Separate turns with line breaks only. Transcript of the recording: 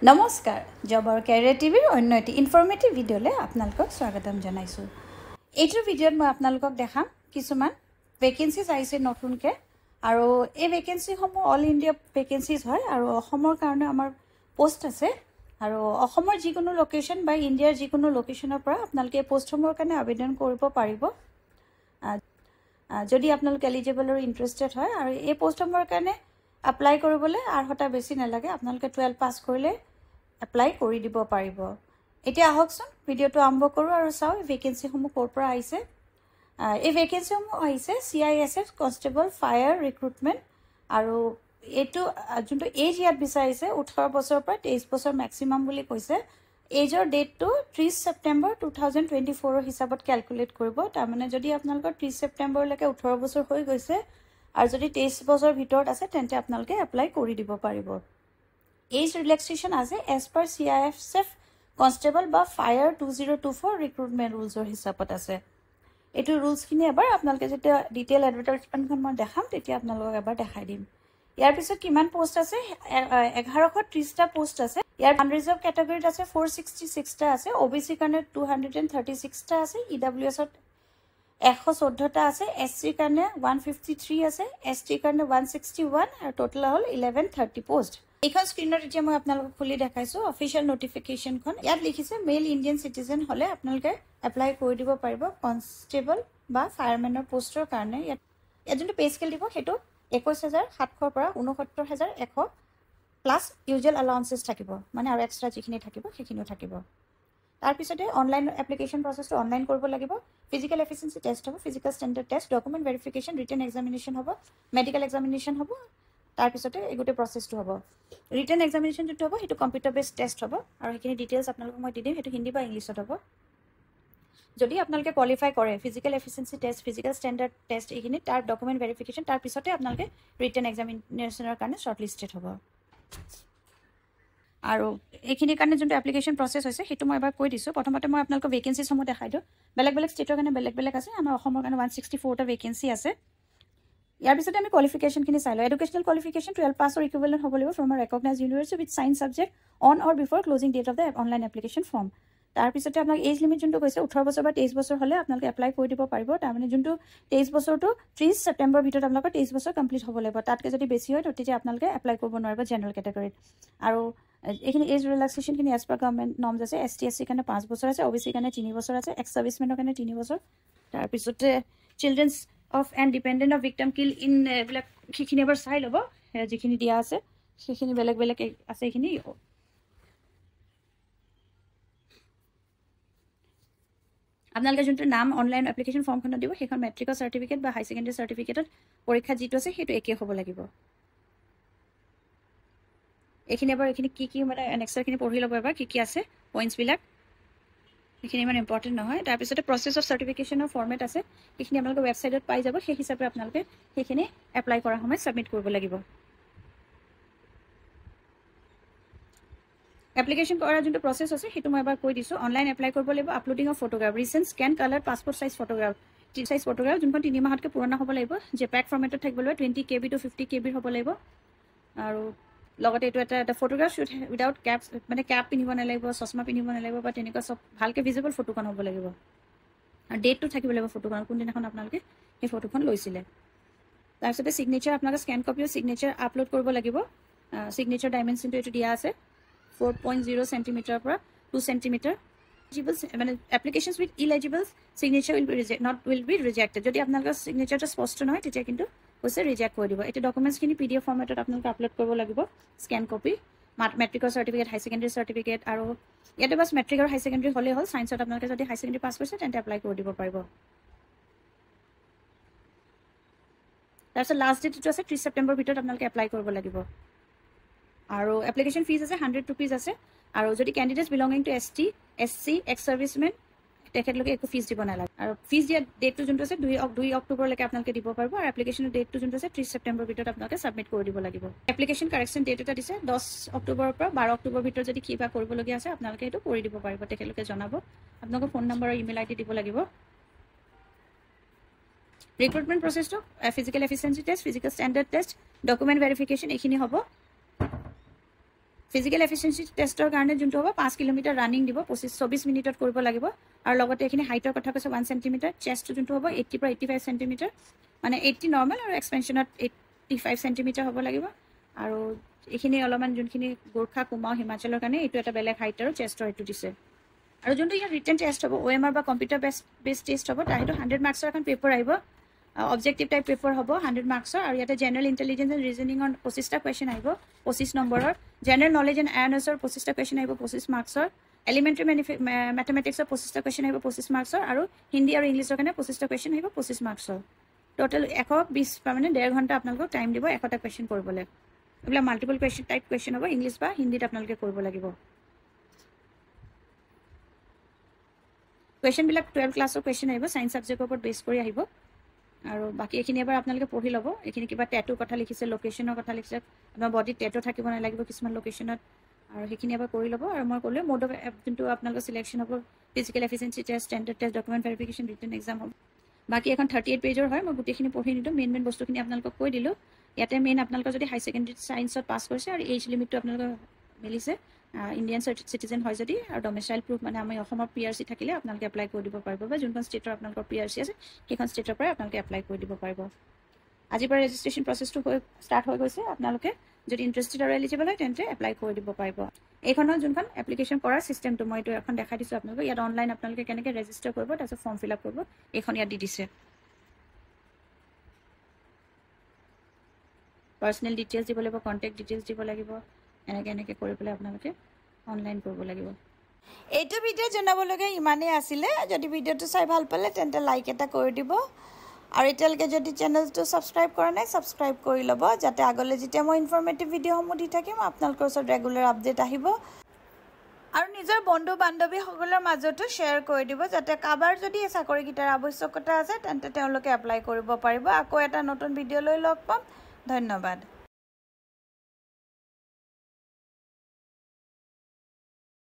নমস্কাৰ জব আৰু কেৰিয়াৰ টিভিৰ অন্য এটি ইনফৰ্মেটিভ ভিডিঅ'লৈ আপোনালোকক স্বাগতম জনাইছোঁ। এইটো ভিডিঅ'ত মই আপোনালোকক দেখাম কিছুমান ভেকেঞ্চিজ আহিছে নতুনকৈ আৰু এই ভেকেঞ্চিসমূহ অল ইণ্ডিয়া ভেকেঞ্চিজ হয় আৰু অসমৰ কাৰণে আমাৰ পোষ্ট আছে আৰু অসমৰ যিকোনো লোকেশ্যন বা ইণ্ডিয়াৰ যিকোনো লোকেশ্যনৰ পৰা আপোনালোকে এই পোষ্টসমূহৰ কাৰণে আবেদন কৰিব পাৰিব যদি আপোনালোক এলিজিবল আৰু ইণ্টাৰেষ্টেড হয়। আৰু এই পোষ্টসমূহৰ কাৰণে এপ্লাই কৰিবলৈ আৰ্হতা বেছি নালাগে, আপোনালোকে 12 পাছ কৰিলে এপ্লাই কৰি দিব পাৰিব। এতিয়া আহকচোন ভিডিঅ'টো আৰম্ভ কৰোঁ আৰু চাওঁ এই ভেকেঞ্চিসমূহ ক'ৰ পৰা আহিছে। এই ভেকেঞ্চিসমূহ আহিছে CISF কনষ্টেবল ফায়াৰ ৰিক্ৰুটমেণ্ট আৰু এইটো যোনটো এজ ইয়াত বিচাৰিছে 18 বছৰৰ পৰা 23 বছৰ মেক্সিমাম বুলি কৈছে। এজৰ ডেটটো 30 ছেপ্টেম্বৰ 2024 হিচাপত কেলকুলেট কৰিব। তাৰমানে যদি আপোনালোকৰ 30 ছেপ্টেম্বৰলৈকে 18 বছৰ হৈ গৈছে আৰু যদি 23 বছৰৰ ভিতৰত আছে তেন্তে আপোনালোকে এপ্লাই কৰি দিব পাৰিব। এজ ৰিলেক্সেশ্যন আছে এজ পাৰ CISF কনষ্টেবল বা ফায়াৰ 2024 ৰিক্ৰুটমেণ্ট ৰুলছৰ হিচাপত আছে। এইটো ৰুলছখিনি এবাৰ আপোনালোকে যেতিয়া ডিটেইল এডভাৰটাইজমেণ্টখন মই দেখাম তেতিয়া আপোনালোকক এবাৰ দেখাই দিম। ইয়াৰ পিছত কিমান পোষ্ট আছে 1130টা পোষ্ট আছে। ইয়াৰ আনৰিজাৰ্ভ কেটেগৰীত আছে 466টা আছে, OBC কাৰণে 236টা আছে, EWSত 114টা আছে, SCৰ কাৰণে 153 আছে, STৰ কাৰণে 161 আৰু টোটেল হ'ল 1130 পোষ্ট। এইখন স্ক্ৰীনত এতিয়া মই আপোনালোকক খুলি দেখাইছোঁ অফিচিয়েল নটিফিকেশ্যনখন। ইয়াত লিখিছে মেল ইণ্ডিয়ান চিটিজেন হ'লে আপোনালোকে এপ্লাই কৰি দিব পাৰিব কনষ্টেবল বা ফায়াৰমেনৰ পোষ্টৰ কাৰণে। ইয়াত যোনটো পে স্কেল দিব সেইটো 21,700 পৰা 69,100 প্লাছ ইউজুৱেল এলাউন্সেছ থাকিব, মানে আৰু এক্সট্ৰা যিখিনি থাকিব সেইখিনিও থাকিব। তাৰপিছতে অনলাইন এপ্লিকেশ্যন প্ৰচেছটো অনলাইন কৰিব লাগিব। ফিজিকেল এফিচিয়েঞ্চি টেষ্ট হ'ব, physical standard test, document verification, written examination হ'ব, মেডিকেল এক্সামিনেশ্যন হ'ব। তাৰপিছতে এই গোটেই প্ৰচেছটো হ'ব। ৰিটেন এক্সামিনেশ্যন যোনটো হ'ব সেইটো কম্পিউটাৰ বেছড টেষ্ট হ'ব আৰু সেইখিনি ডিটেইলছ আপোনালোকক মই দি দিম, সেইটো হিন্দী বা ইংলিছত হ'ব। যদি আপোনালোকে কোৱালিফাই কৰে physical efficiency test, physical standard test এইখিনি তাৰ ডকুমেণ্ট ভেৰিফিকেশ্যন তাৰপিছতে আপোনালোকে ৰিটেন এক্সামিনেশ্যনৰ কাৰণে শ্বৰ্ট লিষ্টেড হ'ব। আৰু এইখিনিৰ কাৰণে যোনটো এপ্লিকেশ্যন প্ৰচেছ হৈছে সেইটো মই এবাৰ কৈ দিছোঁ। প্ৰথমতে মই আপোনালোকক ভেকেঞ্চিসমূহ দেখাই দিওঁ। বেলেগ বেলেগ ষ্টেটৰ কাৰণে বেলেগ বেলেগ আছে, আমাৰ অসমৰ কাৰণে 164টা ভেকেঞ্চি আছে। ইয়াৰ পিছতে আমি কোৱালিফিকেশ্যনখিনি চাই লওঁ। এডুকেশ্যনেল কোৱালিফিকেশ্যন 12 পাছৰ ইকুইভেলেণ্ট হ'ব লাগিব from a recognise university with science subject on or before closing date of the online application form. তাৰপিছতে আপোনাক এজ লিমিট যোনটো কৈছে 18 বছৰ বা 23 বছৰ হ'লে আপোনালোকে এপ্লাই কৰি দিব পাৰিব। তাৰমানে যোনটো 23 বছৰটো 30 ছেপ্টেম্বৰৰ ভিতৰত আপোনালোকৰ 23 বছৰ কমপ্লিট হ'ব লাগিব। তাতকৈ যদি বেছি হয় তেতিয়া আপোনালোকে এপ্লাই কৰিব নোৱাৰিব জেনেৰেল কেটেগৰীত। আৰু এইখিনি এজ ৰিলেক্সেশ্যনখিনি এজ পাৰ গভৰ্ণমেণ্ট নৰ্মছ আছে। ST/SC কাৰণে 5 বছৰ আছে, OBC কাৰণে 3 বছৰ আছে, এক্স ছাৰ্ভিচমেনৰ কাৰণে 3 বছৰ। তাৰপিছতে children's of and dependent of victim kill in এইবিলাক সেইখিনি এবাৰ চাই ল'ব, যিখিনি দিয়া আছে সেইখিনি বেলেগ বেলেগ আছে। এইখিনি আপোনালোকে যোনটো নাম অনলাইন এপ্লিকেশ্যন ফৰ্মখনত দিব সেইখন মেট্ৰিকৰ চাৰ্টিফিকেট বা হাই ছেকেণ্ডেৰী চাৰ্টিফিকেটত পৰীক্ষা যিটো আছে সেইটো একেই হ'ব লাগিব। এইখিনি এবাৰ এইখিনি কি মানে এনেক্সাৰখিনি পঢ়ি ল'ব এবাৰ কি আছে পইণ্টছবিলাক, সেইখিনি ইমান ইম্পৰ্টেণ্ট নহয়। তাৰপিছতে প্ৰচেছ অফ চাৰ্টিফিকেশ্যনৰ ফৰ্মেট আছে, সেইখিনি আপোনালোকে ৱেবছাইটত পাই যাব। সেই হিচাপে আপোনালোকে সেইখিনি এপ্লাই কৰাৰ সময়ত ছাবমিট কৰিব লাগিব। এপ্লিকেশ্যন কৰাৰ যোনটো প্ৰচেছ আছে সেইটো মই এবাৰ কৈ দিছোঁ। অনলাইন এপ্লাই কৰিব লাগিব, uploading of photograph, recent scan colour passport size photograph, যোনখন 3 মাহতকৈ পুৰণা হ'ব লাগিব, JPEG ফৰ্মেটত থাকিব লাগিব, 20 KB to 50 KB হ'ব লাগিব। আৰু লগতে এইটো এটা ফটোগ্ৰাফ শ্বুট উইদাউট কেপ, মানে কেপ পিন্ধিব নালাগিব, চশমা পিন্ধিব নালাগিব বা তেনেকুৱা চব ভালকৈ ভিজিবল ফটোখন হ'ব লাগিব। আৰু ডেটটো থাকিব লাগিব ফটোখন, কোনদিনাখন আপোনালোকে সেই ফটোখন লৈছিলে। তাৰপিছতে ছিগনেচাৰ আপোনালোকে স্কেন কপিও ছিগনেচাৰ আপলোড কৰিব লাগিব। ছিগনেচাৰ ডাইমেনশ্যনটো এইটো দিয়া আছে 4.0 চেণ্টিমিটাৰৰ পৰা 2 চেণ্টিমিটাৰ। মানে applications with illegible signature will be rejected. যদি আপোনালোকৰ ছিগনেচাৰটো স্পষ্ট নহয় তেতিয়া কিন্তু কৈছে ৰিজেক্ট কৰি দিব। এইটো ডকুমেণ্টছখিনি PDF ফৰ্মেটত আপোনালোকে আপলোড কৰিব লাগিব, স্কেন কপি, মেট্ৰিকৰ চাৰ্টিফিকেট, হাই ছেকেণ্ডেৰী চাৰ্টিফিকেট। আৰু ইয়াতে বাছ মেট্ৰিক আৰু হাই ছেকেণ্ডেৰী হ'লেই হ'ল। ছায়েন্সত আপোনালোকে যদি হাই ছেকেণ্ডেৰী পাছ কৰিছে তেন্তে এপ্লাই কৰি দিব পাৰিব। তাৰপিছত লাষ্ট ডেট যিটো আছে 30 ছেপ্টেম্বৰৰ ভিতৰত আপোনালোকে এপ্লাই কৰিব লাগিব। আৰু এপ্লিকেশ্যন ফিজ আছে 100 ৰুপিজ আছে। আৰু যদি candidates belonging to ST, SC, ex servicemen তেখেতলোকে একো ফিজ দিব নালাগে। আৰু ফিজ দিয়া ডেটটো যোনটো আছে 2 অক্টোবৰলৈকে আপোনালোকে দিব পাৰিব। আৰু এপ্লিকেশ্যনৰ ডেটটো যোনটো আছে 30 ছেপ্টেম্বৰৰ ভিতৰত আপোনালোকে ছাবমিট কৰি দিব লাগিব। এপ্লিকেশ্যন কাৰেকশ্যন ডেট এটা দিছে 10 অক্টোবৰৰ পৰা 12 অক্টোবৰৰ ভিতৰত যদি কিবা কৰিবলগীয়া আছে আপোনালোকে সেইটো কৰি দিব পাৰিব, তেখেতলোকে জনাব। আপোনালোকৰ ফোন নম্বৰ আৰু ইমেইল ID দিব লাগিব। ৰিক্ৰুটমেণ্ট প্ৰচেছটো physical efficiency test, physical standard test, document verification এইখিনি হ'ব। ফিজিকেল এফিচিয়েঞ্চি টেষ্টৰ কাৰণে যোনটো হ'ব 5 কিলোমিটাৰ ৰানিং দিব 24 মিনিটত কৰিব লাগিব আৰু লগতে এইখিনি হাইটৰ কথা কৈছে 1 চেণ্টিমিটাৰ চেষ্টটো যোনটো হ'ব 80 পৰা 85 চেণ্টিমিটাৰ মানে 80 নৰ্মেল আৰু এক্সপেনশ্যনত 85 চেণ্টিমিটাৰ হ'ব লাগিব আৰু এইখিনি অলপমান যোনখিনি গোৰ্খা কুমাও হিমাচলৰ কাৰণে এইটো এটা বেলেগ হাইট আৰু চেষ্টৰ এইটো দিছে আৰু যোনটো ইয়াৰ ৰিটেন টেষ্ট হ'ব OMR বা কম্পিউটাৰ বেছ টেষ্ট হ'ব তাৰ সেইটো 100 মাৰ্কছৰ এখন পেপাৰ আহিব অবজেক্টিভ টাইপ পেপাৰ হ'ব 100 মাৰ্কছৰ আৰু ইয়াতে জেনেৰেল ইণ্টেলিজেন্স এণ্ড ৰিজনিঙৰ 25টা কুৱেশ্যন আহিব 25 নম্বৰৰ জেনেৰেল নলেজ এণ্ড এৱাৰনেছৰ 25টা কুৱেশ্যন আহিব 25 মাৰ্কছৰ এলিমেণ্টাৰী মেথমেটিক্সৰ 25টা কুৱেশ্যন আহিব 25 মাৰ্কছৰ আৰু হিন্দী আৰু ইংলিছৰ কাৰণে 25টা কুৱেশ্যন আহিব 25 মাৰ্কছৰ টোটেল 120 মানে 1.5 ঘণ্টা আপোনালোকক টাইম দিব 100টা কুৱেশ্যন কৰিবলৈ এইবিলাক মাল্টিপল কুৱেশ্যন টাইপ কুৱেশ্যন হ'ব ইংলিছ বা হিন্দীত আপোনালোকে কৰিব লাগিব কুৱেশ্যনবিলাক 12 ক্লাছৰ কুৱেশ্যন আহিব ছায়েন্স ছাবজেক্টৰ ওপৰত বেছ কৰি আহিব আৰু বাকি এইখিনি এবাৰ আপোনালোকে পঢ়ি ল'ব এইখিনি কিবা টেটুৰ কথা লিখিছে লোকেশ্যনৰ কথা লিখিছে আপোনাৰ বডিত টেটু থাকিব নালাগিব কিছুমান লোকেশ্যনত আৰু সেইখিনি এবাৰ কৰি ল'ব আৰু মই ক'লোৱে মোড অফ যোনটো আপোনালোকৰ চিলেকশ্যন হ'ব physical efficiency test standard test document verification written exam হ'ব বাকি এখন 38 পেজৰ হয় মই গোটেইখিনি পঢ়ি নিদিওঁ মেইন বস্তুখিনি আপোনালোকক কৈ দিলোঁ ইয়াতে মেইন আপোনালোকৰ যদি হাই ছেকেণ্ডেৰী ছায়েন্সত পাছ কৰিছে আৰু এজ লিমিটটো আপোনালোকৰ মিলিছে ইণ্ডিয়ান চিটিজেন হয় যদি আৰু ডমিচাইল প্ৰুফ মানে আমি অসমৰ PRC থাকিলে আপোনালোকে এপ্লাই কৰি দিব পাৰিব বা যোনখন ষ্টেটৰ আপোনালোকৰ PRC আছে সেইখন ষ্টেটৰ পৰাই আপোনালোকে এপ্লাই কৰি দিব পাৰিব আজিৰ পৰা ৰেজিষ্ট্ৰেশ্যন প্ৰচেছটো ষ্টাৰ্ট হৈ গৈছে আপোনালোকে যদি ইণ্টাৰেষ্টেড আৰু এলিজিবল হয় তেন্তে এপ্লাই কৰি দিব পাৰিব এইখনৰ যোনখন এপ্লিকেশ্যন কৰাৰ চিষ্টেমটো মই এইটো এখন দেখাই দিছোঁ আপোনালোকক ইয়াত অনলাইন আপোনালোকে কেনেকৈ ৰেজিষ্টাৰ কৰিব তাৰপিছত ফৰ্ম ফিল আপ কৰিব এইখন ইয়াত দি দিছে পাৰ্চনেল ডিটেইলছ দিব লাগিব কণ্টেক্ট ডিটেইলছ দিব লাগিব এনেকৈ কৰি পেলাই আপোনালোকে অনলাইন কৰিব লাগিব এইটো ভিডিঅ' জনাবলগীয়া ইমানেই আছিলে যদি ভিডিঅ'টো চাই ভাল পালে তেন্তে লাইক এটা কৰি দিব আৰু এতিয়ালৈকে যদি চেনেলটো ছাবস্ক্ৰাইব কৰা নাই ছাবস্ক্ৰাইব কৰি ল'ব যাতে আগলৈ যেতিয়া মই ইনফৰ্মেটিভ ভিডিঅ'সমূহ দি থাকিম আপোনালোকৰ ওচৰত ৰেগুলাৰ আপডেট আহিব আৰু নিজৰ বন্ধু বান্ধৱীসকলৰ মাজতো শ্বেয়াৰ কৰি দিব যাতে কাৰোবাৰ যদি এই চাকৰিকেইটাৰ আৱশ্যকতা আছে তেন্তে তেওঁলোকে এপ্লাই কৰিব পাৰিব আকৌ এটা নতুন ভিডিঅ' লৈ লগ পাম ধন্যবাদ